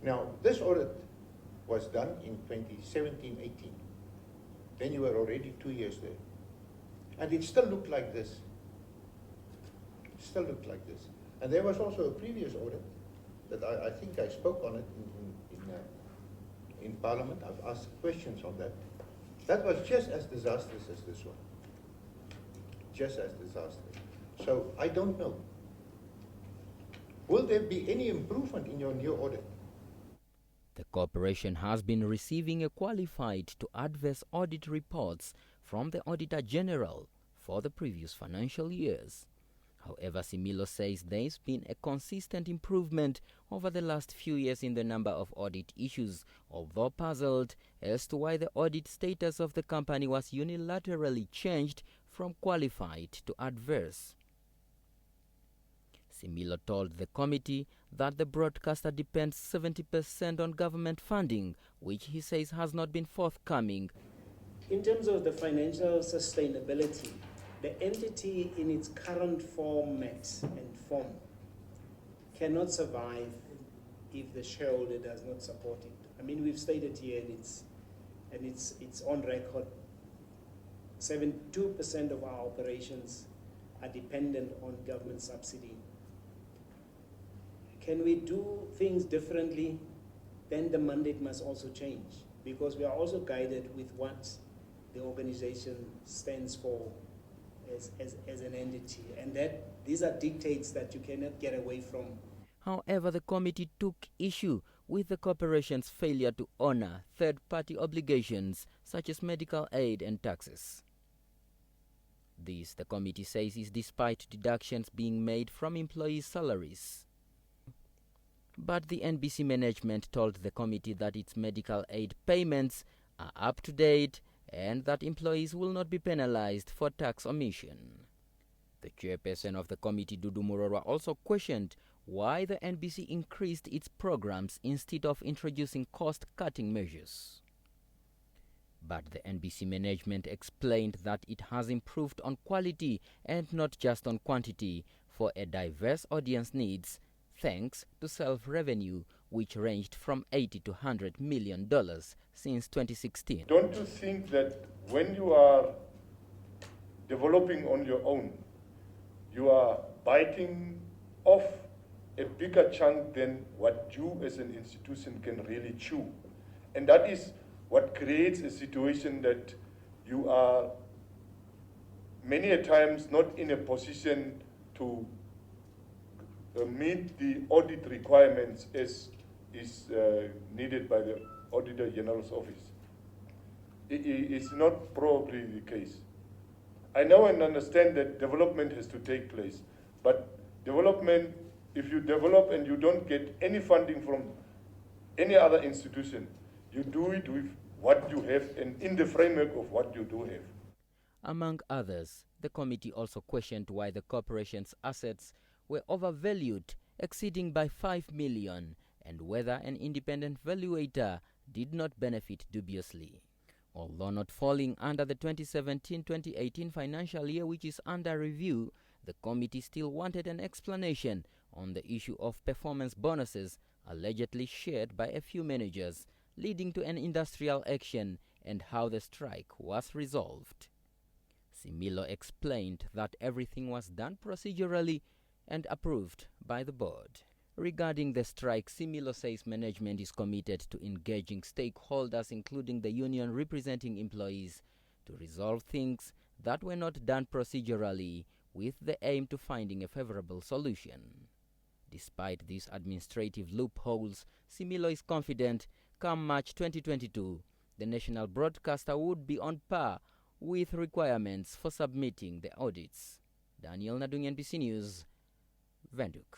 Now, this audit was done in 2017-18. Then you were already 2 years there. And it still looked like this. Still looked like this. And there was also a previous audit that I think I spoke on it in Parliament. I've asked questions on that. That was just as disastrous as this one. Just as disastrous. So I don't know. Will there be any improvement in your new audit? The corporation has been receiving a qualified to adverse audit reports from the Auditor General for the previous financial years. However, Similo says there's been a consistent improvement over the last few years in the number of audit issues, although puzzled as to why the audit status of the company was unilaterally changed from qualified to adverse. Similo told the committee that the broadcaster depends 70% on government funding, which he says has not been forthcoming. In terms of the financial sustainability, the entity in its current format and form cannot survive if the shareholder does not support it. I mean, we've stated here, and it's on record, 72% of our operations are dependent on government subsidy. Can we do things differently? Then the mandate must also change, because we are also guided with what the organization stands for as an entity, and that these are dictates that you cannot get away from. However, the committee took issue with the corporation's failure to honor third-party obligations such as medical aid and taxes. This, the committee says, is despite deductions being made from employees' salaries. But the NBC management told the committee that its medical aid payments are up to date and that employees will not be penalized for tax omission. The chairperson of the committee, Dudu Murorwa, also questioned why the NBC increased its programs instead of introducing cost-cutting measures. But the NBC management explained that it has improved on quality and not just on quantity for a diverse audience needs, thanks to self-revenue, which ranged from $80 to $100 million since 2016. Don't you think that when you are developing on your own, you are biting off a bigger chunk than what you as an institution can really chew? And that is what creates a situation that you are many a times not in a position to meet the audit requirements as is needed by the Auditor General's office. It's not probably the case. I know and understand that development has to take place, but development, if you develop and you don't get any funding from any other institution, you do it with what you have and in the framework of what you do have. Among others, the committee also questioned why the corporation's assets were overvalued, exceeding by $5 million, and whether an independent valuator did not benefit dubiously. Although not falling under the 2017-2018 financial year, which is under review, the committee still wanted an explanation on the issue of performance bonuses allegedly shared by a few managers, leading to an industrial action, and how the strike was resolved. Similo explained that everything was done procedurally and approved by the board. Regarding the strike, Similo says management is committed to engaging stakeholders, including the union representing employees, to resolve things that were not done procedurally, with the aim to finding a favorable solution. Despite these administrative loopholes, Similo is confident come March 2022, the national broadcaster would be on par with requirements for submitting the audits. Daniel Nadung, NBC News, Windhoek.